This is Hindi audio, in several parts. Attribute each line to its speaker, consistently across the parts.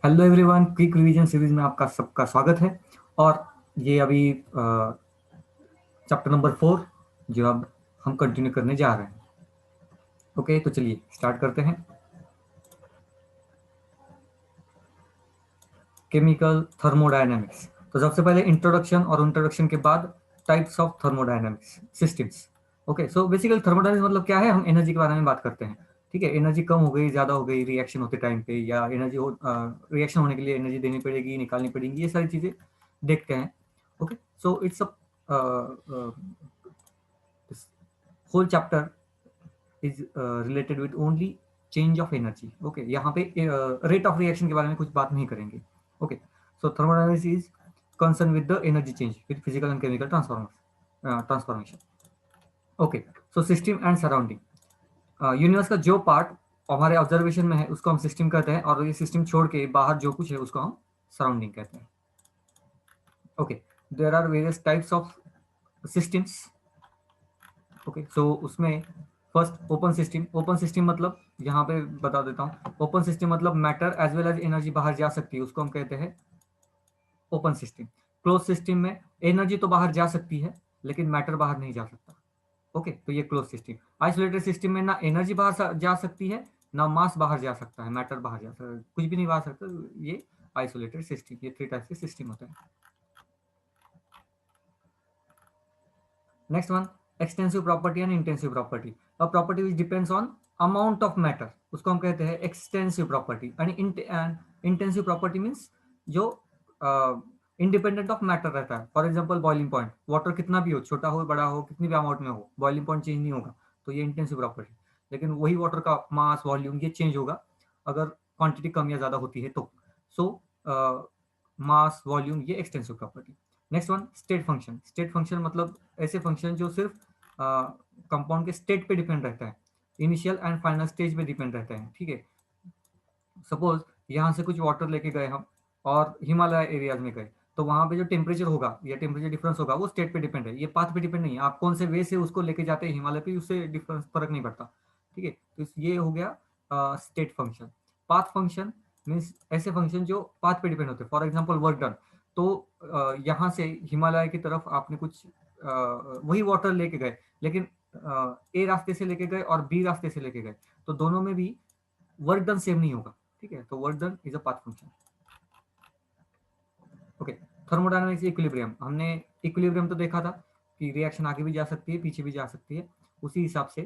Speaker 1: Hello everyone, quick revision series में आपका सबका स्वागत है। और ये अभी चैप्टर नंबर 4 जो अब हम कंटिन्यू करने जा रहे हैं। ओके, तो चलिए स्टार्ट करते हैं। Chemical thermodynamics. तो सबसे पहले इंट्रोडक्शन, और इंट्रोडक्शन के बाद types of thermodynamics systems. Okay, so basically thermodynamics मतलब क्या है, हम एनर्जी के बारे में बात करते हैं। ठीक है, एनर्जी कम हो गई, ज़्यादा हो गई रिएक्शन होते टाइम पे, या एनर्जी हो रिएक्शन होने के लिए एनर्जी देनी पड़ेगी, निकालनी पड़ेगी, ये सारी चीज़ें देखते हैं। Okay, so it's a whole chapter is related with only change of energy. Okay, यहाँ पे रेट ऑफ रिएक्शन के बारे में कुछ बात नहीं करेंगे। Okay, so thermodynamics is concern with the energy change with physical and chemical transformation. Okay, so system and surrounding. Universe का जो पार्ट हमारे ऑब्जर्वेशन में है उसको हम सिस्टम कहते हैं, और ये सिस्टम छोड़ के बाहर जो कुछ है उसको हम सराउंडिंग कहते हैं। Okay, there are various types of systems. Okay, so उसमें first open system. Open system मतलब यहाँ पे बता देता हूँ, ओपन सिस्टम मतलब matter as well as energy बाहर जा सकती है, उसको हम कहते हैं ओपन सिस्टम। क्लोज सिस्टम में एनर्जी तो बाहर जा सकती है लेकिन मैटर बाहर नहीं जा सकता। ओके, तो ये क्लोज सिस्टम। आइसोलेटेड सिस्टम में ना एनर्जी बाहर जा सकती है, ना मास बाहर जा सकता है, मैटर बाहर जा सकता है, कुछ भी नहीं बाहर सकता। ये आइसोलेटेड सिस्टम। ये 3 टाइप के सिस्टम होते हैं। Next one, extensive property and intensive property. A property which depends on amount of matter, उसको हम कहते हैं extensive property. And intensive property means जो इंडिपेंडेंट ऑफ मैटर रहता है। For example boiling point, water कितना भी हो, छोटा हो बड़ा हो, कितनी भी अमाउंट में हो, बॉइलिंग पॉइंट चेंज नहीं होगा, तो ये इंटेंसिव प्रॉपर्टी। लेकिन वही वाटर का मास, वॉल्यूम ये चेंज होगा अगर क्वांटिटी कम या ज्यादा होती है तो। सो मास, वॉल्यूम, ये extensive property. Next one, state function. State function मतलब ऐसे फंक्शन जो सिर्फ कंपाउंड के स्टेट पे डिपेंड रहता है, इनिशियल एंड फाइनल स्टेज पे डिपेंड रहता है। ठीक है, सपोज यहाँ से कुछ वाटर लेके गए हम और हिमालय एरियाज में गए, तो वहाँ पे जो टेम्परेचर होगा या टेम्परेचर डिफरेंस होगा वो स्टेट पे डिपेंड है, ये पाथ पे डिपेंड नहीं है। आप कौन से वे से उसको लेके जाते हैं हिमालय पे, उससे डिफरेंस फर्क नहीं पड़ता। ठीक है, तो ये हो गया state function. Path function means ऐसे फंक्शन जो पाथ पे डिपेंड होते हैं। फॉर एग्जाम्पल वर्क डन, तो यहाँ से हिमालय की तरफ आपने कुछ वही वाटर लेके गए, लेकिन ए रास्ते से लेके गए और बी रास्ते से लेके गए, तो दोनों में भी वर्क डन सेम नहीं होगा। ठीक है, तो work done is a path function. Okay, thermodynamics equilibrium. हमने इक्विलिब्रियम तो देखा था कि रिएक्शन आगे भी जा सकती है, पीछे भी जा सकती है। उसी हिसाब से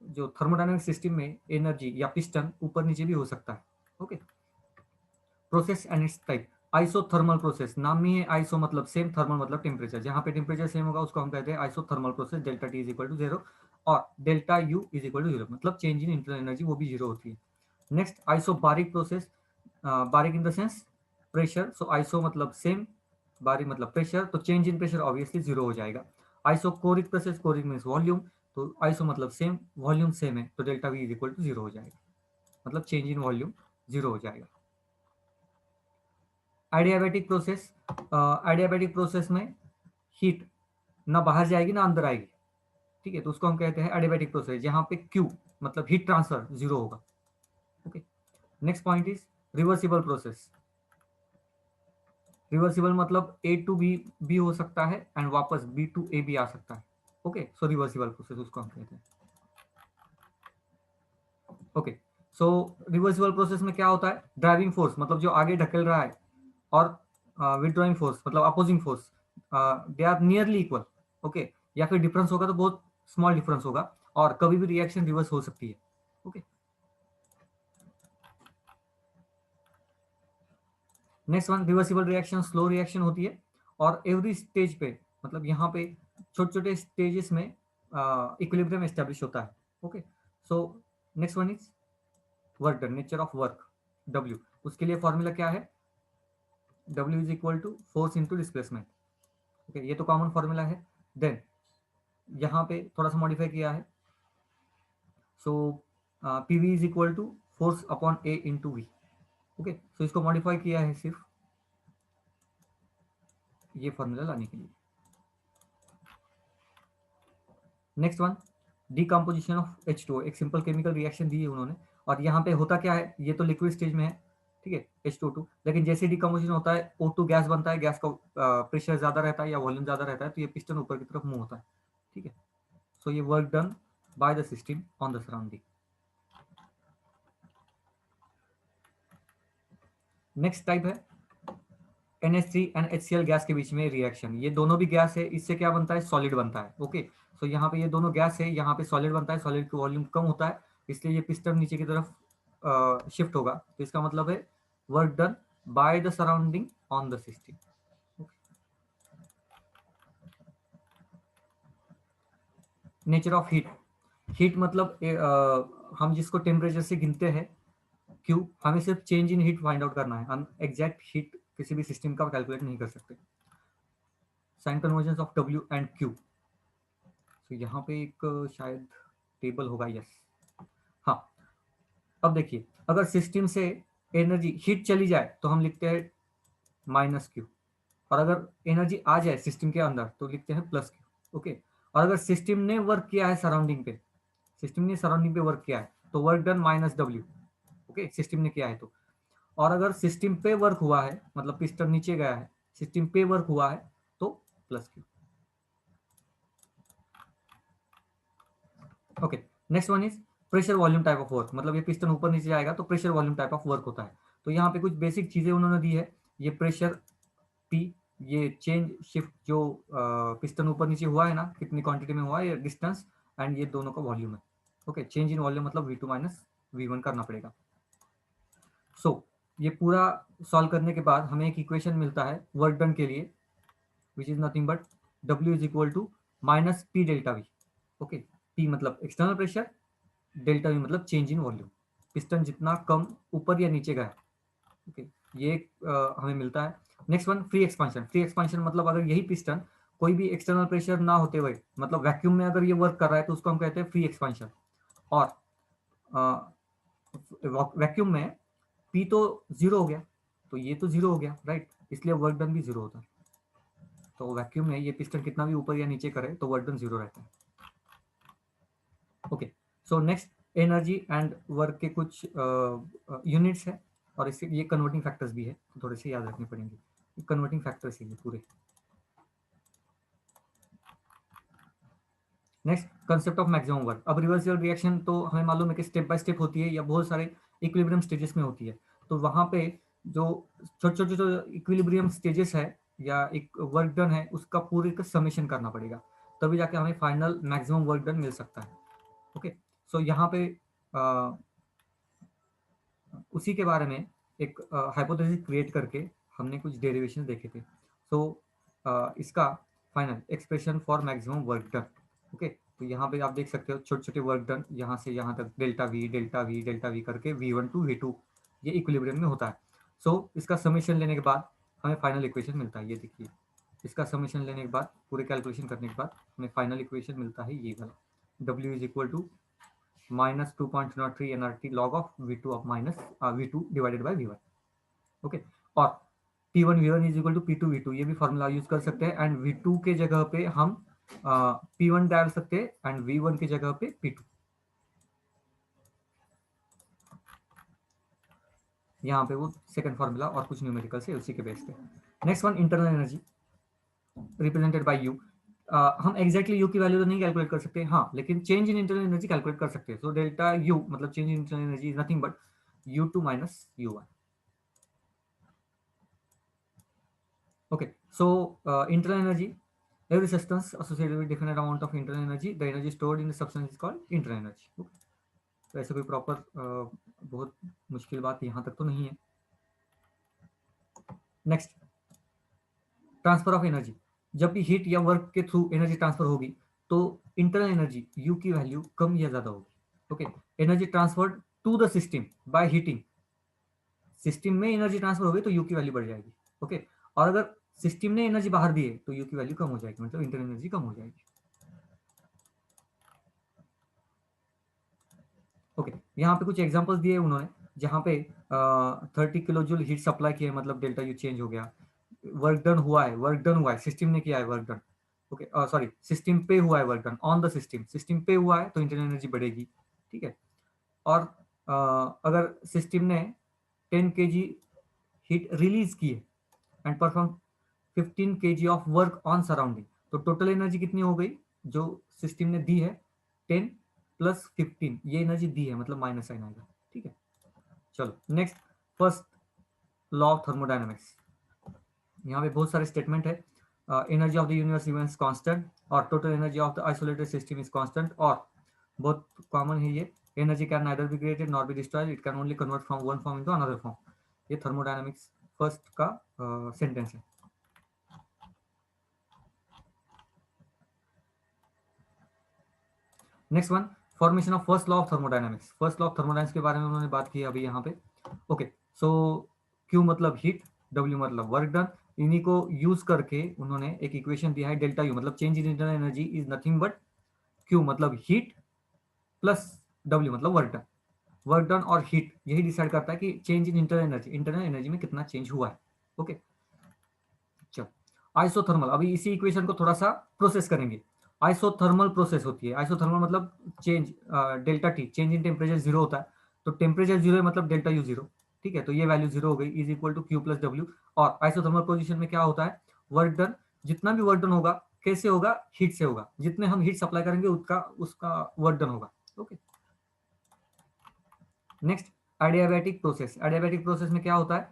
Speaker 1: जो थर्मोडायनामिक सिस्टम में एनर्जी या पिस्टन ऊपर नीचे भी हो सकता है। Okay, process and it's type. Isothermal process, नाम ही है आइसो मतलब सेम, थर्मल मतलब टेम्परेचर। जहाँ पे टेम्परेचर सेम होगा उसको हम कहते हैं isothermal process. Delta T is equal to 0 और delta U is equal to 0, मतलब चेंज इन इंटरनल एनर्जी वो भी 0 होती है। Next, isobaric process. Barik in the sense pressure, so iso मतलब सेम, बारिक मतलब प्रेशर, तो चेंज इन प्रेशर ऑब्वियसली 0 हो जाएगा। Isochoric process, choric means volume, तो आइसो मतलब सेम, वॉल्यूम सेम है, तो delta V is equal to 0 हो जाएगा, मतलब चेंज इन वॉल्यूम 0 हो जाएगा। Adiabatic process. एडियाबैटिक प्रोसेस में हीट ना बाहर जाएगी ना अंदर आएगी। ठीक है, तो उसको हम कहते हैं एडियाबैटिक प्रोसेस, जहां पे क्यू मतलब हीट ट्रांसफर 0 होगा। Okay, next point is reversible process. Reversible मतलब ए टू बी भी हो सकता है एंड वापस बी टू ए भी आ सकता है। ओके, सो रिवर्सिबल प्रोसेस उसको हम कहते हैं। ओके, सो रिवर्सिबल प्रोसेस में क्या होता है, ड्राइविंग फोर्स मतलब जो आगे ढकेल रहा है, और विड्रॉइंग फोर्स मतलब opposing force, they are nearly equal. Okay, या फिर डिफरेंस होगा तो बहुत स्मॉल डिफरेंस होगा, और कभी भी रिएक्शन रिवर्स हो सकती है। Okay, next one, reversible reaction slow reaction होती है, और एवरी स्टेज पे मतलब यहाँ पे छोटे छोटे स्टेजेस में इक्विलिब्रियम एस्टेब्लिश होता है। Okay, so next one is work done, nature of work, W. उसके लिए फॉर्मूला क्या है, W is equal to force into displacement. Okay, ये तो कॉमन फॉर्मूला है। देन यहाँ पे थोड़ा सा मॉडिफाई किया है, so P V is equal to force upon A into V. Okay, so इसको मॉडिफाई किया है सिर्फ ये फॉर्मूला लाने के लिए। Next one, decomposition of H2O। एक सिंपल केमिकल रिएक्शन दी है उन्होंने, और यहाँ पे होता क्या है, ये तो लिक्विड स्टेज में है, ठीक है, H2O2। लेकिन जैसे डिकम्पोजिशन होता है O2 गैस बनता है, गैस का प्रेशर ज्यादा रहता है या वॉल्यूम ज्यादा रहता है, तो ये पिस्टन ऊपर की तरफ मूव होता है। ठीक है, सो ये work done by the system on the surrounding. Next type है NH3 एंड HCl गैस के बीच में रिएक्शन। ये दोनों भी गैस है, इससे क्या बनता है, सॉलिड बनता है। ओके, सो यहाँ पे ये दोनों गैस है, यहाँ पे सॉलिड बनता है, सॉलिड का वॉल्यूम कम होता है, इसलिए ये पिस्टन नीचे की तरफ शिफ्ट होगा। तो इसका मतलब है work done by the surrounding on the system. Nature of heat, heat मतलब हम जिसको टेम्परेचर से गिनते हैं क्यू, हमें सिर्फ change in heat find out करना है, हम एग्जैक्ट हीट किसी भी सिस्टम का कैलकुलेट नहीं कर सकते। Sign conversion of W and Q, तो यहाँ पे एक शायद टेबल होगा, यस। हाँ, अब देखिए, अगर सिस्टम से एनर्जी हीट चली जाए तो हम लिखते हैं माइनस क्यू, और अगर एनर्जी आ जाए सिस्टम के अंदर तो लिखते हैं प्लस क्यू। ओके, और अगर सिस्टम ने वर्क किया है सराउंडिंग पे, सिस्टम ने सराउंडिंग पे वर्क किया है तो work done minus W. Okay, system ने किया है तो। और अगर सिस्टम पे वर्क हुआ है, मतलब पिस्टन नीचे गया है, सिस्टम पे वर्क हुआ है तो plus Q. Okay, next one is pressure volume type of work, मतलब ये पिस्टन ऊपर नीचे जाएगा तो pressure volume type of work होता है। तो यहाँ पे कुछ बेसिक चीजें उन्होंने दी है, ये प्रेशर पी, ये चेंज शिफ्ट जो पिस्टन ऊपर नीचे हुआ है ना, कितनी क्वांटिटी में हुआ है, ये डिस्टेंस, एंड ये दोनों का वॉल्यूम है। ओके, चेंज इन वॉल्यूम मतलब V2 माइनस V1 करना पड़ेगा। सो ये पूरा सॉल्व करने के बाद हमें एक इक्वेशन मिलता है वर्क डन के लिए, which is nothing but W is equal to minus P delta V. Okay, P मतलब एक्सटर्नल प्रेशर, डेल्टा वी मतलब चेंज इन वॉल्यूम, पिस्टन जितना कम ऊपर या नीचे गया। ओके, ये हमें मिलता है। Next one, free expansion. Free expansion मतलब अगर यही पिस्टन कोई भी एक्सटर्नल प्रेशर ना होते हुए, मतलब वैक्यूम में अगर ये वर्क कर रहा है तो उसको हम कहते हैं फ्री एक्सपांशन। और वैक्यूम में पी तो जीरो हो गया, तो ये तो जीरो हो गया, राइट, इसलिए वर्क डन भी जीरो होता है। तो वैक्यूम में ये पिस्टन कितना भी ऊपर या नीचे करे तो वर्क डन जीरो रहता है। Okay, so next, energy and work के कुछ यूनिट्स है, और इसके ये कन्वर्टिंग फैक्टर्स भी है, तो थोड़े से याद रखने पड़ेंगे। कन्वर्टिंग फैक्टर्स है ये पूरे। Next, concept of maximum work. अब रिवर्सिबल रिएक्शन तो हमें मालूम है कि स्टेप बाय स्टेप होती है या बहुत सारे इक्विलिब्रियम स्टेजेस में होती है। तो वहाँ पे जो छोटे छोटे जो इक्विलिब्रियम स्टेजेस है या एक वर्क डन है, उसका पूरे का समेशन करना पड़ेगा, तभी जाके हमें फाइनल मैक्सिमम वर्क डन मिल सकता है। ओके, सो यहाँ पे उसी के बारे में एक हाइपोथेसिस क्रिएट करके हमने कुछ डेरिवेशन देखे थे। सो इसका final expression for maximum work done. Okay, तो यहाँ पे आप देख सकते हो छोटे छोटे वर्क डन, यहाँ से यहाँ तक delta we delta we delta we करके V1 टू V2 ये इक्विलिब्रियम में होता है। सो इसका समेशन लेने के बाद हमें फाइनल इक्वेशन मिलता है, ये देखिए, इसका समेशन लेने के बाद पूरे कैलकुलेशन करने के बाद हमें फाइनल इक्वेशन मिलता है ये वाला, W is equal to minus 2.03 nRT log of V2 of minus V2 divided by V1। Okay, और P1 V1 is equal to P2 V2, ये भी फॉर्मूला यूज कर सकते हैं, एंड V2 के जगह पे हम P1 डाल सकते हैं एंड V1 की जगह पे P2। यहाँ पे वो सेकंड फॉर्मूला और कुछ न्यूमेरिकल से उसी के बेस पे। Next one, internal energy represented by you. हम एग्जैक्टली यू की वैल्यू तो नहीं कैलकुलेट कर सकते, हाँ, लेकिन change in internal energy calculate कर सकते हैं। सो डेल्टा यू मतलब change in internal energy is nothing but U2 minus U1। Okay, so internal energy, every substance associated with different amount of internal energy, the energy stored in the substance is called internal energy। Okay? तो ऐसे कोई प्रॉपर बहुत मुश्किल बात यहाँ तक तो नहीं है। Next, transfer of energy. जब भी हीट या वर्क के थ्रू एनर्जी ट्रांसफर होगी तो इंटरनल एनर्जी यू की वैल्यू कम या ज्यादा होगी। Okay, energy transferred to the system by heating, system में एनर्जी ट्रांसफर हो गई तो यू की वैल्यू बढ़ जाएगी। ओके, और अगर सिस्टम ने एनर्जी बाहर दी है तो यू की वैल्यू कम हो जाएगी, मतलब इंटरनल एनर्जी कम हो जाएगी। ओके, यहाँ पे कुछ एग्जांपल्स दिए उन्होंने, जहाँ पे 30 किलो जूल हीट सप्लाई की है, मतलब डेल्टा यू चेंज हो गया। वर्क डन हुआ है, वर्क डन हुआ है, सिस्टम ने किया है work done. Okay, sorry, system पे हुआ है work done on the system, system पे हुआ है तो इंटरनल एनर्जी बढ़ेगी। ठीक है, और अगर सिस्टम ने 10 kg हीट रिलीज की है and perform 15 kg of work on surrounding, तो टोटल एनर्जी कितनी हो गई जो सिस्टम ने दी है, 10 प्लस 15, ये एनर्जी दी है मतलब माइनस साइन आएगा। ठीक है, चलो next, first law of thermodynamics. यहाँ पे बहुत सारे स्टेटमेंट है, energy of the universe remains constant, और total energy of the isolated system is constant, और बहुत कॉमन है ये, energy can neither be created nor be destroyed, it can only convert from one form into another form. ये थर्मोडायनेमिक्स फर्स्ट का सेंटेंस है। Next one, formation of first law of thermodynamics. First law of thermodynamics के बारे में उन्होंने बात की अभी यहाँ पे। ओके, सो Q मतलब हीट, W मतलब वर्क डन, इन्हीं को यूज करके उन्होंने एक इक्वेशन दिया है, डेल्टा यू मतलब change in internal energy is nothing but Q मतलब हीट प्लस W मतलब वर्क डन। वर्क डन और हीट यही डिसाइड करता है कि चेंज इन इंटरनल एनर्जी में कितना चेंज हुआ है। ओके, चलो आइसोथर्मल, अभी इसी इक्वेशन को थोड़ा सा प्रोसेस करेंगे। आइसोथर्मल प्रोसेस होती है, आइसोथर्मल मतलब change, delta T change in temperature zero होता है, तो टेम्परेचर जीरो है मतलब डेल्टा यू जीरो। ठीक है, तो ये वैल्यू जीरो हो गई, is equal to Q plus W. और आइसोथर्मल पोजिशन में क्या होता है, वर्क डन, जितना भी वर्क डन होगा कैसे होगा, हीट से होगा, जितने हम हीट सप्लाई करेंगे उसका उसका वर्क डन होगा। Okay, next, adiabatic process. Adiabatic process में क्या होता है,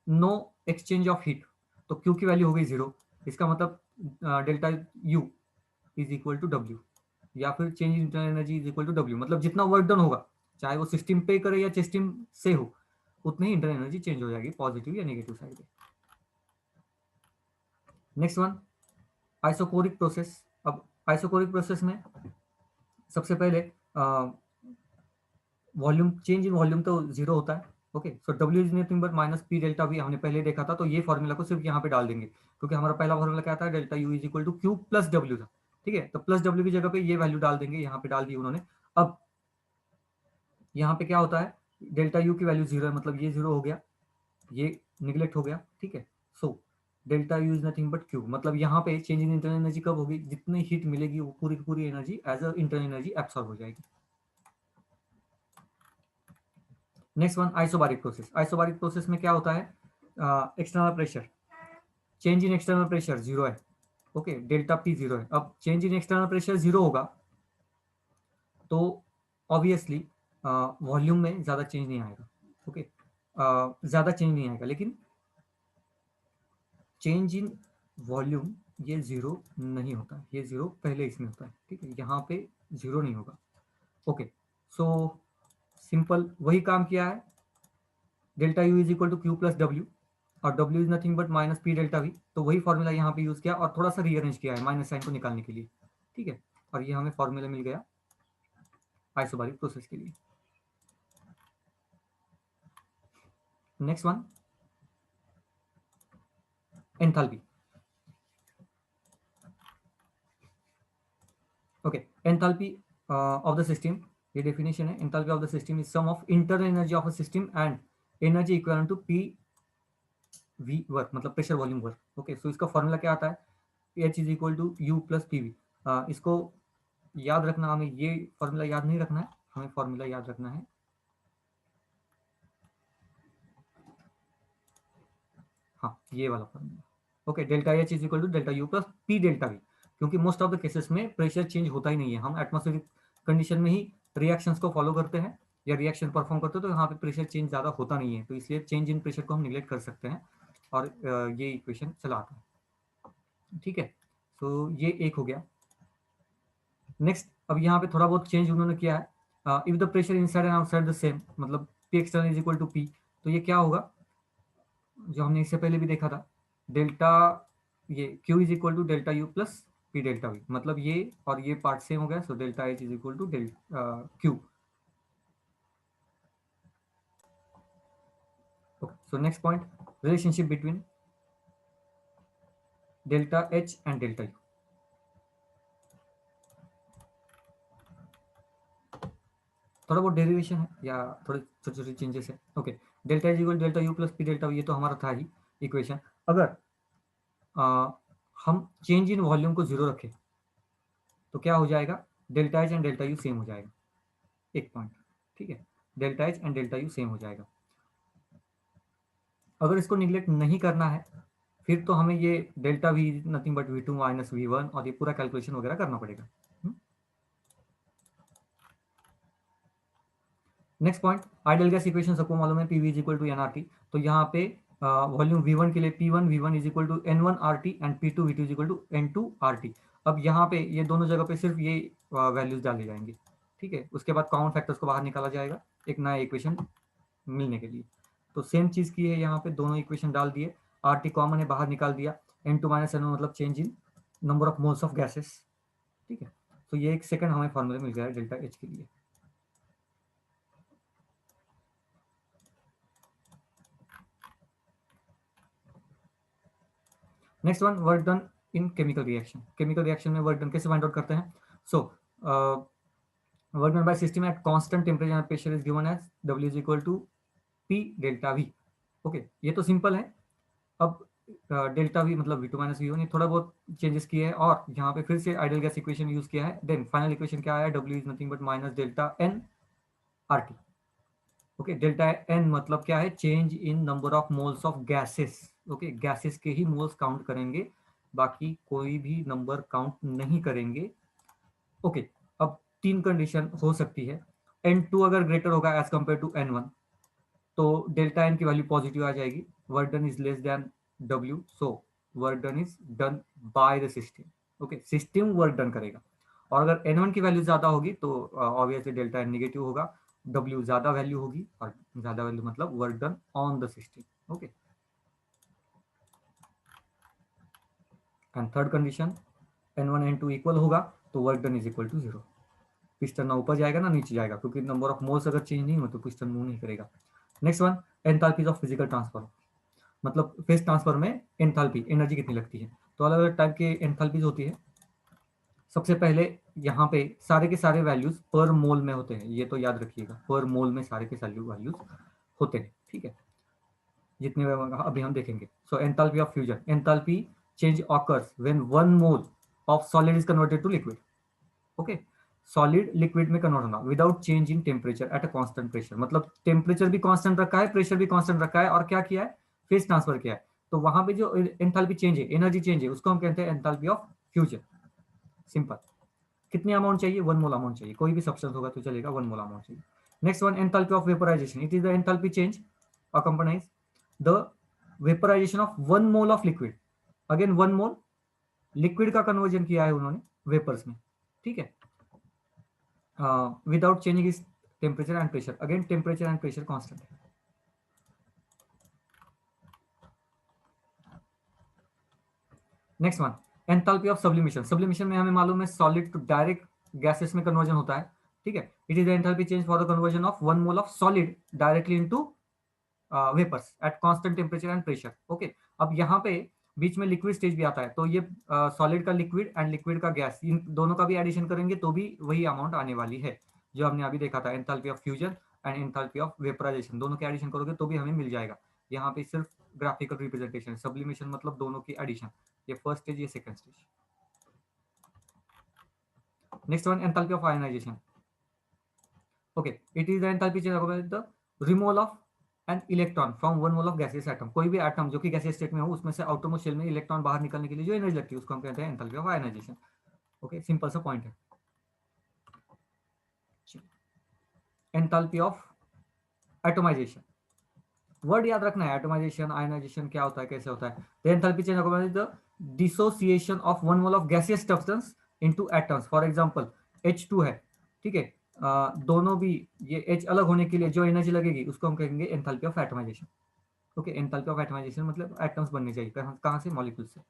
Speaker 1: नो एक्सचेंज ऑफ हीट, तो क्यू की वैल्यू हो गई जीरो, इसका मतलब delta U is equal to W, या फिर change in internal energy is equal to W, मतलब जितना वर्क डन होगा चाहे वो सिस्टम पे करे या सिस्टम से हो, उतनी ही इंटरनल एनर्जी चेंज हो जाएगी पॉजिटिव या नेगेटिव साइड पे। Next one, isochoric process. अब आइसोकोरिक प्रोसेस में सबसे पहले वॉल्यूम, चेंज इन वॉल्यूम तो जीरो होता है। Okay, so W is nothing but minus P delta we, हमने पहले देखा था, तो ये फॉर्मूला को सिर्फ यहाँ पे डाल देंगे, क्योंकि हमारा पहला फॉर्मूला क्या था, delta U is equal to Q plus W था। ठीक है, तो प्लस डब्ल्यू की जगह पे ये वैल्यू डाल देंगे, यहाँ पे डाल दी उन्होंने। अब यहाँ पे क्या होता है, डेल्टा यू की वैल्यू जीरो है मतलब ये जीरो हो गया, ये निगलेक्ट हो गया। ठीक है, so delta U is nothing but Q, मतलब यहाँ पे चेंज इन इंटरनल एनर्जी कब होगी, जितनी हीट मिलेगी वो पूरी की पूरी energy as a internal energy absorb हो जाएगी। Next one, isobaric process. Isobaric process में क्या होता है, external pressure, change in external pressure zero है। ओके, डेल्टा पी जीरो है। अब change in external pressure zero होगा तो ऑब्वियसली वॉल्यूम में ज़्यादा चेंज नहीं आएगा। ओके, ज़्यादा चेंज नहीं आएगा, लेकिन चेंज इन वॉल्यूम ये जीरो नहीं होता, ये जीरो पहले इसमें होता है। ठीक है, यहाँ पे जीरो नहीं होगा। ओके, सो सिंपल वही काम किया है, delta U is equal to Q plus W, और W is nothing but minus P delta V, तो वही फॉर्मूला यहाँ पे यूज किया और थोड़ा सा रीअरेंज किया है माइनस साइन को निकालने के लिए। ठीक है, और ये हमें फॉर्मूला मिल गया आइसोबारिक प्रोसेस के लिए। Next one, enthalpy. Okay, enthalpy of the system, ये डेफिनेशन है, enthalpy of the system is sum of internal energy of a system and energy equal to P V work, मतलब pressure volume work. Okay, so इसका फॉर्मूला क्या आता है, H is equal to U plus P V. इसको याद रखना, हमें ये फॉर्मूला याद नहीं रखना है, हमें फॉर्मूला याद रखना है, हाँ ये वाला formula. Okay, delta H is equal to delta U plus P delta V, क्योंकि मोस्ट ऑफ द केसेस में प्रेशर चेंज होता ही नहीं है, हम एटमॉस्फेरिक कंडीशन में ही रिएक्शंस को फॉलो करते हैं या रिएक्शन परफॉर्म करते हैं, तो यहाँ पे प्रेशर चेंज ज़्यादा होता नहीं है, तो इसलिए चेंज इन प्रेशर को हम निगलेक्ट कर सकते हैं, और ये इक्वेशन चला आता है। ठीक है, तो ये एक हो गया। नेक्स्ट, अब यहाँ पे थोड़ा बहुत चेंज उन्होंने किया है, if the pressure inside and outside the same, मतलब P external is equal to P, तो ये क्या होगा, जो हमने इससे पहले भी देखा था, डेल्टा, ये Q is equal to delta U plus P delta V, मतलब ये और ये पार्ट सेम हो गया, so delta H is equal to Q. Okay, so next point, relationship between delta H and delta U. थोड़ा बहुत डेरिवेशन है या थोड़े छोटे छोटे चेंजेस है। Okay, delta is equal delta U plus P delta we, ये तो हमारा था ही इक्वेशन। अगर हम चेंज इन वॉल्यूम को जीरो रखें तो क्या हो जाएगा, delta H and delta you same हो जाएगा, एक पॉइंट। ठीक है, delta H and delta you same हो जाएगा। अगर इसको निग्लेक्ट नहीं करना है फिर तो हमें ये delta V nothing but V2 minus V1 और ये पूरा कैलकुलेशन वगैरह करना पड़ेगा। Next point, ideal gas equation सबको मालूम है, PV is equal to NRT। तो यहाँ पे वॉल्यूम V1 के लिए P1 V1 is equal to N1 RT and P2 V2 is equal to N2 RT। अब यहाँ पे ये दोनों जगह पे सिर्फ ये वैल्यूज डाले जाएंगे, ठीक है। उसके बाद कॉमन फैक्टर्स को बाहर निकाला जाएगा एक नया इक्वेशन मिलने के लिए। तो सेम चीज की है, यहाँ पे दोनों इक्वेशन डाल दिए, RT कॉमन है बाहर निकाल दिया, N2 माइनस N1 मतलब change in number of moles of gases, ठीक है। तो ये एक सेकंड हमें फॉर्मूला मिल गया है डेल्टा एच के लिए। Next one, work done in chemical reaction. Chemical reaction में वर्क डन कैसे फाइंड आउट करते हैं? So work done by system at constant temperature and pressure is given as W is equal to P delta V। Okay, ये तो सिंपल है। अब डेल्टा V मतलब V2 माइनस V1, ये थोड़ा बहुत चेंजेस किए हैं और यहाँ पे फिर से आइडियल गैस इक्वेशन यूज किया है। देन फाइनल इक्वेशन क्या आया? W is nothing but minus delta N RT। Okay, delta N मतलब क्या है? Change in number of moles of gases. Okay, gases के ही मोल्स काउंट करेंगे, बाकी कोई भी नंबर काउंट नहीं करेंगे। ओके, अब तीन कंडीशन हो सकती है। N2 अगर ग्रेटर होगा एज कंपेयर टू N1 तो डेल्टा N की वैल्यू पॉजिटिव आ जाएगी, work done is less than W, so work done is done by the system. Okay, system work done करेगा। और अगर N1 की वैल्यू ज्यादा होगी तो ऑब्वियसली डेल्टा N नेगेटिव होगा, W ज्यादा वैल्यू होगी, और ज्यादा वैल्यू मतलब work done on the system. Okay, and third condition, N1 N2 equal होगा तो work done is equal to 0। Piston ना ऊपर जाएगा ना नीचे जाएगा, क्योंकि नंबर ऑफ मोल्स अगर चेंज नहीं हो तो पिस्टन मूव नहीं करेगा। Next one, enthalpies of physical transfer, मतलब फेस ट्रांसफर में एंथैल्पी एनर्जी कितनी लगती है। तो अलग अलग टाइप के एंथैल्पीज होती है। सबसे पहले यहाँ पे सारे के सारे वैल्यूज पर मोल में होते हैं, ये तो याद रखिएगा, पर मोल में सारे के सारे वैल्यूज होते हैं, ठीक है, जितने अभी हम देखेंगे। So enthalpy of fusion, enthalpy change occurs when 1 mole of solid is converted to liquid. Okay, solid liquid में कन्वर्ट होना without change in temperature at a constant pressure, मतलब टेम्परेचर भी कांस्टेंट रखा है, प्रेशर भी कांस्टेंट रखा है, और क्या किया है? फेस ट्रांसफर किया है। तो वहां पे जो एंथैल्पी चेंज है, एनर्जी चेंज है, उसको हम कहते हैं एंथैल्पी ऑफ फ्यूजन। सिंपल। कितनी अमाउंट चाहिए? 1 मोल अमाउंट चाहिए, कोई भी सब्सटेंस होगा तो चलेगा, 1 मोल अमाउंट चाहिए। Next one, enthalpy of vaporization, it is the enthalpy change accompanies the vaporization of 1 mole of liquid. Again 1 mole liquid का कन्वर्जन किया है उन्होंने वेपर्स में, ठीक है, without changing is temperature and pressure, again temperature and pressure constant है। Next one, enthalpy of sublimation. Sublimation में हमें मालूम है सॉलिड टू डायरेक्ट गैसेस में कन्वर्जन होता है, ठीक है। It is the enthalpy change for the conversion of 1 mole of solid directly into vapours at constant temperature and pressure. Okay, अब यहाँ पे बीच में लिक्विड स्टेज भी आता है, तो ये सॉलिड का लिक्विड एंड लिक्विड का गैस, इन दोनों का भी एडिशन करेंगे तो भी वही अमाउंट आने वाली है जो हमने अभी देखा था, enthalpy of fusion and enthalpy of vaporisation, दोनों के एडिशन करोगे तो भी हमें मिल जाएगा। यहाँ पे सिर्फ ग्राफिकल रिप्रेजेंटेशन, सब्लिमेशन मतलब दोनों की एडिशन, ये फर्स्ट स्टेज, ये second stage. Next one, enthalpy of ionisation. Okay, it is the enthalpy change of the removal of an electron from 1 mole of gaseous atom. कोई भी एटम जो कि गैसियस स्टेट में हो उसमें से आउटरमोस्ट शेल में इलेक्ट्रॉन बाहर निकलने के लिए जो एनर्जी लगती है उसको हम कहते हैं enthalpy of ionisation. Okay, simple सा पॉइंट है। एंथैल्पी ऑफ एटोमाइजेशन, वर्ड याद रखना है, एटोमाइजेशन आयनाइजेशन क्या होता है, कैसे होता है। The enthalpy change of the dissociation of 1 mole of gaseous substance into atoms. For example H2 है, ठीक है, दोनों भी ये H अलग होने के लिए जो एनर्जी लगेगी उसको हम कहेंगे enthalpy of atomisation. Okay, enthalpy of atomisation मतलब एटम्स बनने चाहिए, कहाँ से? मॉलिक्यूल से।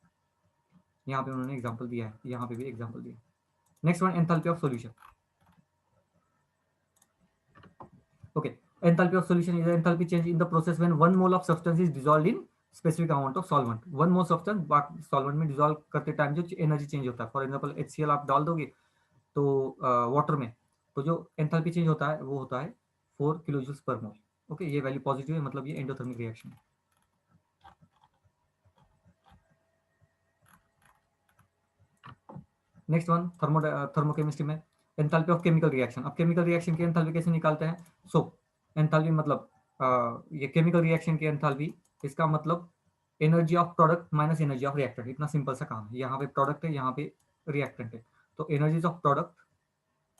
Speaker 1: यहाँ पे उन्होंने एग्जांपल दिया है, यहाँ पे भी एग्जांपल दिया है। Next one, enthalpy of solution. Okay, enthalpy of solution is enthalpy change in the process when 1 mole of substance is dissolved in specific amount of solvent. 1 mole substance solvent में डिसॉल्व करते टाइम जो एनर्जी चेंज होता है, फॉर एग्जांपल HCl आप डाल दोगे तो वाटर में, तो जो एंथैल्पी चेंज होता है वो होता है 4 किलो जूल्स पर मोल। ओके, ये वैल्यू पॉजिटिव है, मतलब ये एंडोथर्मिक रिएक्शन है। नेक्स्ट वन, थर्मोकेमिस्ट्री में एंथैल्पी ऑफ केमिकल रिएक्शन। अब केमिकल रिएक्शन की एंथैल्पी कैसे निकालते हैं? सो एंथैल्पी मतलब ये केमिकल रिएक्शन की एंथैल्पी, इसका मतलब energy of product minus energy of reactant. इतना सिंपल सा काम है। यहाँ पे प्रोडक्ट है, यहाँ पे रिएक्टेंट है, तो energies of product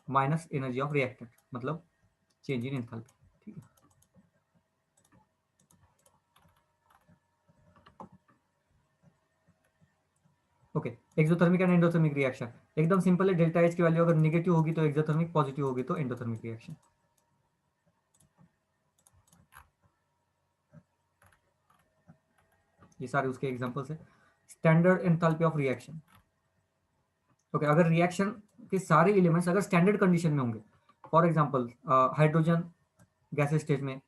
Speaker 1: minus energy of reactant मतलब चेंज इन एंथैल्पी। ठीक है, okay. Exothermic and endothermic reaction एकदम सिंपल है। डेल्टा एच की वैल्यू अगर निगेटिव होगी तो एक्सोथर्मिक, पॉजिटिव होगी तो एंडोथर्मिक रिएक्शन। ये सारे उसके एग्जांपल्स है। Standard enthalpy of reaction, okay. अगर रिएक्शन के सारे एलिमेंट्स अगर स्टैंडर्ड कंडीशन में होंगे, for example hydrogen gases state में,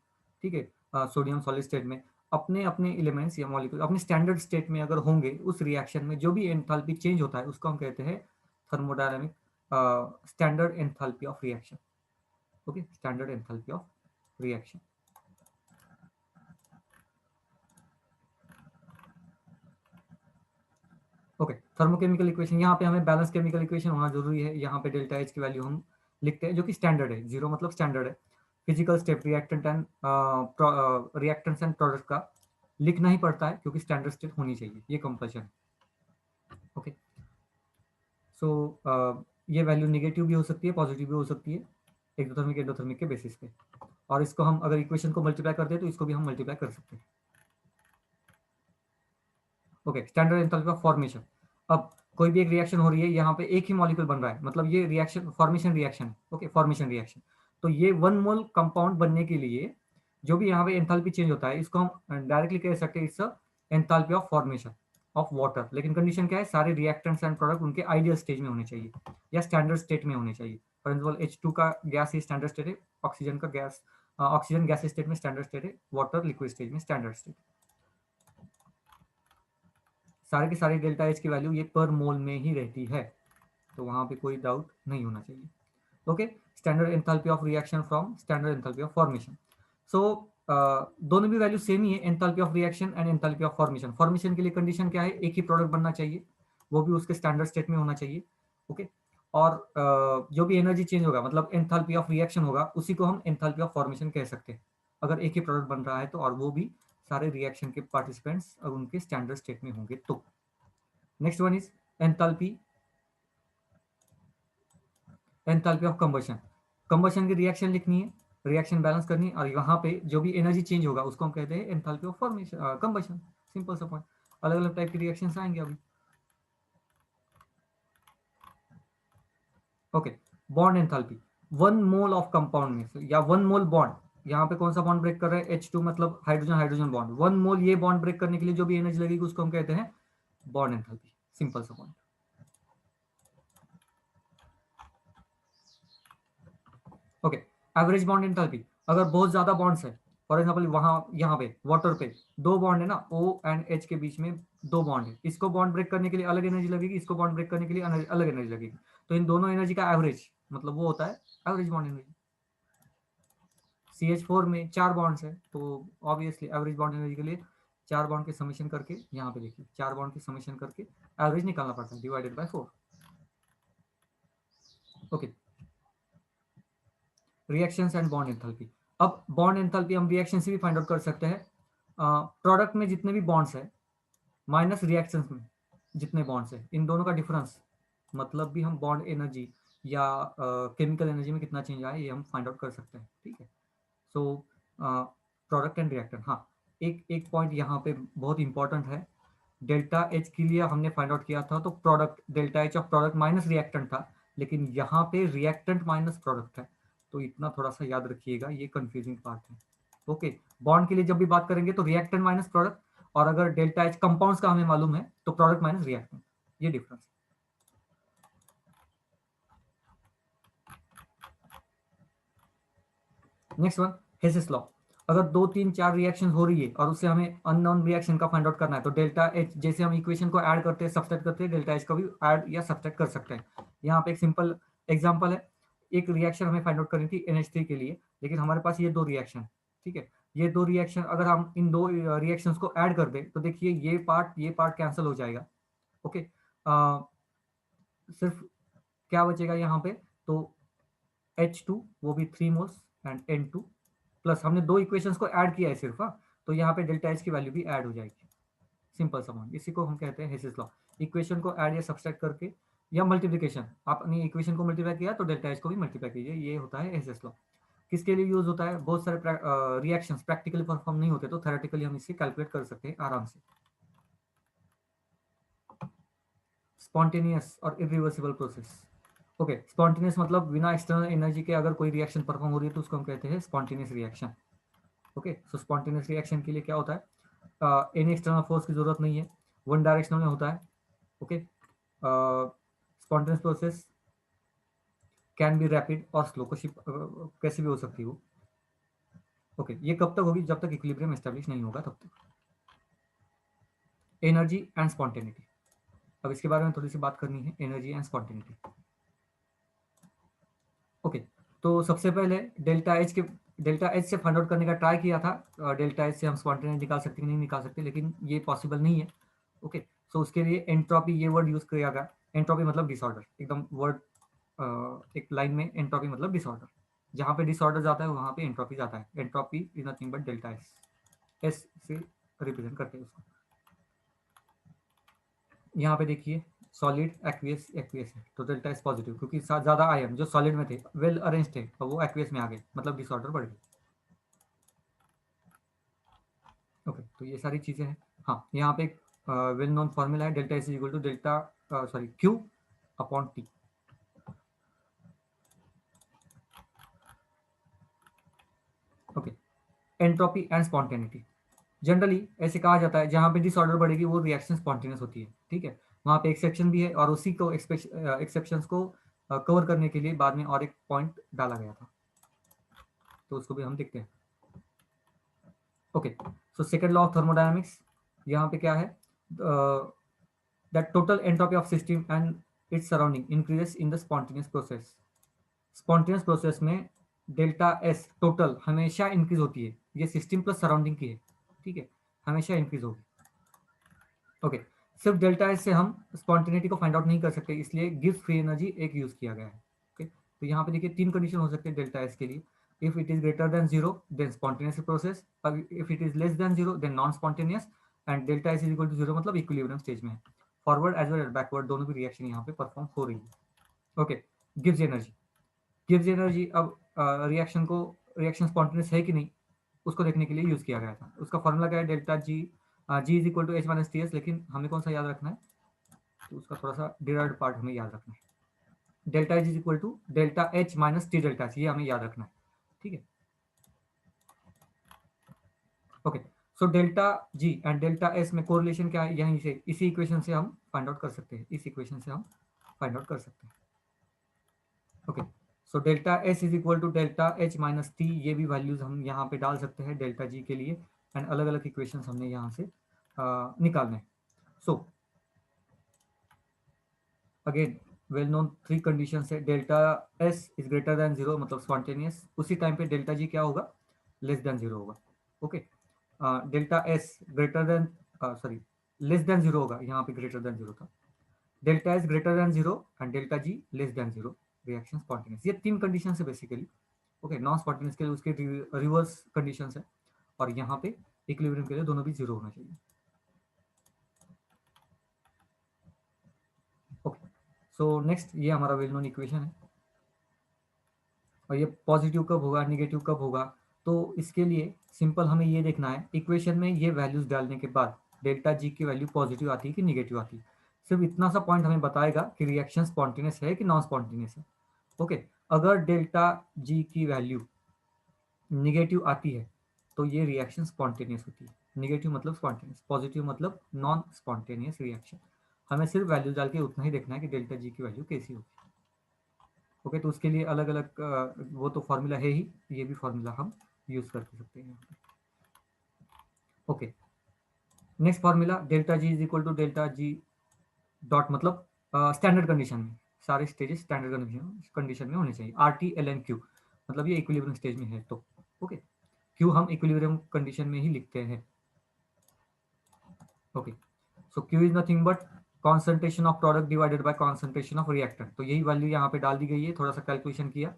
Speaker 1: ठीक है, सोडियम सॉलिड स्टेट में, अपने अपने एलिमेंट्स या मॉलिक्यूल अपने स्टैंडर्ड स्टेट में अगर होंगे, उस रिएक्शन में जो भी एंथैल्पी चेंज होता है उसको हम कहते हैं thermodynamic standard enthalpy of reaction. Okay, standard enthalpy of reaction. Okay, thermochemical equation, यहाँ पे हमें बैलेंस केमिकल इक्वेशन होना जरूरी है। यहाँ पे डेल्टा एच की वैल्यू हम लिखते हैं जो कि स्टैंडर्ड है, जीरो मतलब स्टैंडर्ड है। Physical step reactant and reactants and product का लिखना ही पड़ता है क्योंकि स्टैंडर्ड स्टेट होनी चाहिए, ये कंपल्शन है। ओके, सो ये वैल्यू निगेटिव भी हो सकती है, पॉजिटिव भी हो सकती है, एक्सोथर्मिक एंडोथर्मिक के बेसिस पे। और इसको हम अगर इक्वेशन को मल्टीप्लाई करते हैं तो इसको भी हम मल्टीप्लाई कर सकते हैं। Okay, standard enthalpy of formation. अब कोई भी एक रिएक्शन हो रही है, यहाँ पे एक ही मॉलिक्यूल बन रहा है, मतलब ये reaction formation reaction. Okay, formation reaction, तो ये 1 मोल कंपाउंड बनने के लिए जो भी यहाँ पे एंथैल्पी चेंज होता है, इसको हम डायरेक्टली कह सकते हैं it's enthalpy of formation of water. लेकिन कंडीशन क्या है, सारे रिएक्टेंट्स एंड प्रोडक्ट उनके आइडियल स्टेज में होने चाहिए या स्टैंडर्ड स्टेट में होने चाहिए। फॉर एग्जाम्पल H2 का गैस ही स्टैंडर्ड स्टेट है, ऑक्सीजन का गैस, ऑक्सीजन गैस स्टेट में स्टैंडर्ड स्टेट है, वाटर लिक्विड स्टेज में स्टैंडर्ड स्टेट। सारे के सारे डेल्टा एच की वैल्यू ये पर मोल में ही रहती है, तो वहां पे कोई डाउट नहीं होना चाहिए। Okay, standard enthalpy of reaction from standard enthalpy of formation. So दोनों भी वैल्यू सेम ही है, enthalpy of reaction and enthalpy of formation. Formation के लिए कंडीशन क्या है, एक ही प्रोडक्ट बनना चाहिए, वो भी उसके स्टैंडर्ड स्टेट में होना चाहिए। ओके, और जो भी एनर्जी चेंज होगा मतलब एंथैल्पी ऑफ रिएक्शन होगा, उसी को हम एंथैल्पी ऑफ फॉर्मेशन कह सकते हैं, अगर एक ही प्रोडक्ट बन रहा है तो, और वो भी सारे रिएक्शन के पार्टिसिपेंट्स अगर उनके स्टैंडर्ड स्टेट में होंगे तो। Next one is enthalpy, enthalpy of combustion. Combustion की रिएक्शन लिखनी है, रिएक्शन बैलेंस करनी है, और यहाँ पे जो भी एनर्जी चेंज होगा उसको हम कहते हैं enthalpy of formation combustion. Simple सा पॉइंट। अलग अलग टाइप की रिएक्शंस आएंगे अभी। Okay, bond enthalpy, 1 mole of compound में से या 1 मोल बॉन्ड, यहाँ पे कौन सा बॉन्ड ब्रेक कर रहा है, H2 मतलब हाइड्रोजन हाइड्रोजन बॉन्ड। 1 मोल ये बॉन्ड ब्रेक करने के लिए जो भी एनर्जी लगेगी उसको हम कहते हैं बॉन्ड एंथैल्पी। सिंपल सा point. Okay, average bond enthalpy, अगर बहुत ज्यादा बॉन्ड्स है, फॉर एग्जांपल वहां यहाँ पे वाटर पे 2 बॉन्ड है ना, O एंड H के बीच में 2 बॉन्ड है, इसको बॉन्ड ब्रेक करने के लिए अलग एनर्जी लगेगी, इसको बॉन्ड ब्रेक करने के लिए अलग एनर्जी लगेगी, तो इन दोनों एनर्जी का एवरेज मतलब वो होता है एवरेज बॉन्ड एनर्जी। CH4 में 4 बॉन्ड्स है, तो ऑब्वियसली एवरेज बॉन्ड एनर्जी के लिए 4 बॉन्ड के समेशन करके, यहाँ पे देखिए 4 बॉन्ड के समेशन करके एवरेज निकालना पड़ता है, divided by 4। Okay, reactions and bond enthalpy. अब बॉन्ड एंथैल्पी हम रिएक्शन से भी फाइंड आउट कर सकते हैं। प्रोडक्ट में जितने भी बॉन्ड्स है माइनस रिएक्शंस में जितने बॉन्ड्स है, इन दोनों का डिफरेंस मतलब भी हम बॉन्ड एनर्जी या केमिकल एनर्जी में कितना चेंज आया ये हम फाइंड आउट कर सकते हैं। ठीक है, सो प्रोडक्ट एंड रिएक्टेंट। हाँ, एक एक पॉइंट यहाँ पे बहुत इंपॉर्टेंट है। डेल्टा एच के लिए हमने फाइंड आउट किया था तो product delta H of product minus reactant था, लेकिन यहाँ पे रिएक्टेंट माइनस प्रोडक्ट है, तो इतना थोड़ा सा याद रखिएगा, ये कंफ्यूजिंग पार्ट है। ओके, बॉन्ड के लिए जब भी बात करेंगे तो रिएक्टेंट माइनस प्रोडक्ट, और अगर डेल्टा एच कंपाउंड्स का हमें मालूम है तो प्रोडक्ट माइनस रिएक्टेंट, ये difference. Next one, Hess's law. अगर 2 3 4 रिएक्शन हो रही है और उससे हमें अननोन रिएक्शन का फाइंड आउट करना है, तो डेल्टा एच जैसे हम इक्वेशन को ऐड करते हैं सब्सट्रैक्ट करते हैं, डेल्टा एच का भी ऐड या सब्सट्रैक्ट कर सकते हैं। यहाँ पे एक सिंपल एग्जांपल है, एक रिएक्शन हमें फाइंड आउट करनी थी NH3 के लिए, लेकिन हमारे पास ये 2 रिएक्शन, ठीक है, ये 2 रिएक्शन अगर हम इन 2 रिएक्शंस को ऐड कर दें तो देखिए ये पार्ट कैंसिल हो जाएगा। ओके, सिर्फ क्या बचेगा यहाँ पे, तो H2 वो भी 3 मोल्स एंड N2 प्लस हमने दो इक्वेशंस को ऐड किया है सिर्फ, तो यहाँ पे डेल्टा एच की वैल्यू भी ऐड हो जाएगी। सिंपल समान, इसी को हम कहते हैं हेसिस लॉ। इक्वेशन को ऐड या सब्सट्रैक्ट करके या मल्टीप्लिकेशन, आपने इक्वेशन को मल्टीप्लाई किया तो डेल्टा एच को भी मल्टीप्लाई कीजिए, ये होता है हेसिस लॉ। किसके लिए यूज होता है? बहुत सारे रिएक्शंस प्रैक्टिकली परफॉर्म नहीं होते तो थ्योरेटिकली हम इसे कैलकुलेट कर सकते हैं आराम से। स्पॉन्टेनियस और इरिवर्सिबल प्रोसेस। ओके, स्पॉन्टेनियस मतलब बिना एक्सटर्नल एनर्जी के अगर कोई रिएक्शन परफॉर्म हो रही है तो उसको हम कहते हैं spontaneous reaction. Okay, so spontaneous reaction के लिए क्या होता है? एनी एक्सटर्नल फोर्स की जरूरत नहीं है, वन डायरेक्शनल में होता है। Okay, spontaneous process can be rapid और स्लो, को कैसे भी हो सकती है वो। ओके, ये कब तक होगी? जब तक इक्विलिब्रियम एस्टेब्लिश नहीं होगा तब तक। एनर्जी एंड स्पॉन्टेनिटी, अब इसके बारे में थोड़ी सी बात करनी है, एनर्जी एंड स्पॉन्टेनिटी। ओके, तो सबसे पहले डेल्टा एच से फाइंड आउट करने का ट्राई किया था। डेल्टा एच से हम स्पॉन्टेनिटी निकाल सकते कि नहीं निकाल सकते, लेकिन ये पॉसिबल नहीं है। ओके, सो उसके लिए एंट्रोपी ये वर्ड यूज किया गया। एंट्रोपी मतलब डिसऑर्डर, एकदम वर्ड एक लाइन में। एंट्रोपी मतलब डिसऑर्डर, जहाँ पे डिसऑर्डर जाता है वहाँ पे एंट्रोपी जाता है। Entropy is nothing but delta S, S से रिप्रेजेंट करते हैं उसको। यहाँ पे देखिए सॉलिड एक्वियस, एक्वियस है तो डेल्टा एस पॉजिटिव, क्योंकि ज्यादा आयन जो सॉलिड में थे वेल अरेंज थे और वो एक्वियस में आ गए, मतलब डिसऑर्डर बढ़ गई। ओके, तो ये सारी चीजें हैं। हाँ, यहाँ पे एक वेल नोन फॉर्मूला है, delta S is equal to delta sorry Q upon T. Okay, entropy and spontaneity. Generally ऐसे कहा जाता है जहाँ पे डिसऑर्डर बढ़ेगी वो रिएक्शन स्पॉन्टेनियस होती है, ठीक है। वहाँ पे एक्सेप्शन भी है और उसी को एक्सेप्शंस को कवर करने के लिए बाद में और एक पॉइंट डाला गया था, तो उसको भी हम देखते हैं। Okay, so second law of thermodynamics, यहाँ पे क्या है? That total entropy of system and its surrounding increases in the spontaneous process. Spontaneous process में डेल्टा एस टोटल हमेशा इंक्रीज होती है, ये सिस्टम प्लस सराउंडिंग की है, ठीक है, हमेशा इंक्रीज होगी। ओके, सिर्फ डेल्टा एस से हम स्पॉन्टेनिटी को फाइंड आउट नहीं कर सकते, इसलिए गिव्स फ्री एनर्जी एक यूज किया गया है। ओके, तो यहाँ पे देखिए तीन कंडीशन हो सकते हैं डेल्टा एस के लिए। If it is greater than zero then spontaneous process, if it is less than zero then non spontaneous, and delta S is equal to zero मतलब इक्विलिब्रियम स्टेज में है। Forward as well as backward दोनों भी रिएक्शन यहाँ पे परफॉर्म हो रही है। Okay, gives energy. Gives energy, अब रिएक्शन को, रिएक्शन स्पॉन्टेनियस है कि नहीं उसको देखने के लिए यूज किया गया था। उसका फॉर्मूला क्या है? Delta G, G is equal to H minus T S, लेकिन हमें कौन सा याद रखना है? तो उसका थोड़ा सा डिराइव्ड पार्ट हमें याद रखना है। Delta H is equal to delta H minus T delta H, ये हमें याद रखना है, ठीक है। Okay, so delta G and delta S में कोरिलेशन क्या है? यहीं से इसी इक्वेशन से हम फाइंड आउट कर सकते हैं, इस इक्वेशन से हम फाइंड आउट कर सकते हैं। Okay, so delta S is equal to delta H minus T, ये भी वैल्यूज हम यहाँ पे डाल सकते हैं डेल्टा जी के लिए, एंड अलग अलग इक्वेशन हमने यहाँ से निकालने हैं। So again well known three condition है। Delta S is greater than zero मतलब स्पॉन्टेनियस, उसी टाइम पे डेल्टा जी क्या होगा? लेस देन जीरो होगा। Okay, delta S greater than sorry less than zero होगा, यहाँ पे ग्रेटर देन जीरो था। Delta S greater than zero and delta G less than zero, reaction spontaneous. ये तीन कंडीशन है बेसिकली। ओके, नॉन स्पॉन्टेनियस के लिए उसके रिवर्स कंडीशन है, और यहाँ पे इक्विलिब्रियम के लिए दोनों भी जीरो होना चाहिए। ओके, सो नेक्स्ट ये हमारा वेल नोन इक्वेशन है, और ये पॉजिटिव कब होगा निगेटिव कब होगा? तो इसके लिए सिंपल हमें ये देखना है, इक्वेशन में ये वैल्यूज डालने के बाद डेल्टा जी की वैल्यू पॉजिटिव आती है कि निगेटिव आती है। सिर्फ इतना सा पॉइंट हमें बताएगा कि रिएक्शन स्पॉन्टेनियस है कि नॉन स्पॉन्टेनियस है। ओके, अगर डेल्टा जी की वैल्यू निगेटिव आती है तो ये रिएक्शन स्पॉन्टेनियस होती है। निगेटिव मतलब स्पॉन्टेनियस, पॉजिटिव मतलब नॉन स्पॉन्टेनियस रिएक्शन। हमें सिर्फ वैल्यू डाल के उतना ही देखना है कि डेल्टा जी की वैल्यू कैसी होगी। ओके, तो उसके लिए अलग अलग वो तो फॉर्मूला है ही, ये भी फॉर्मूला हम यूज कर सकते हैं। Okay, next formula delta G is equal to delta G dot, मतलब स्टैंडर्ड कंडीशन में सारे स्टेजेस स्टैंडर्ड कंडीशन में होने चाहिए। R T L N Q मतलब ये इक्विलिब्रियम स्टेज में है तो ओके, क्यू हम इक्विलिब्रियम कंडीशन में ही लिखते हैं। Okay, so Q is nothing but concentration of product divided by concentration of reactant, तो यही वैल्यू यहाँ पे डाल दी गई है, थोड़ा सा कैलकुलेशन किया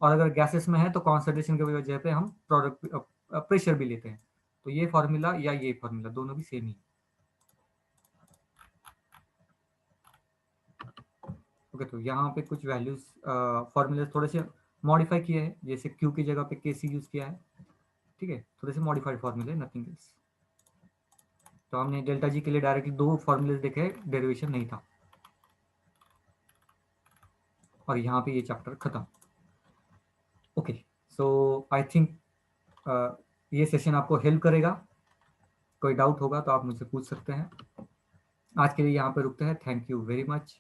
Speaker 1: और अगर गैसेस में है तो कॉन्सेंट्रेशन की वजह पे हम प्रोडक्ट प्रेशर भी लेते हैं। तो ये फॉर्मूला या ये फॉर्मूला दोनों भी सेम ही। ओके, तो यहाँ पे कुछ वैल्यूज फॉर्मूले थोड़े से मॉडिफाई किए हैं, जैसे क्यू की जगह पे के सी यूज किया है, ठीक है, थोड़े से मॉडिफाइड फॉर्मूले, नथिंग एल्स। तो हमने डेल्टा जी के लिए डायरेक्टली दो फॉर्मूले देखे, डेरिवेशन नहीं था, और यहाँ पे ये चैप्टर खत्म। ओके, सो आई थिंक ये सेशन आपको हेल्प करेगा। कोई डाउट होगा तो आप मुझसे पूछ सकते हैं। आज के लिए यहाँ पे रुकते हैं। Thank you very much.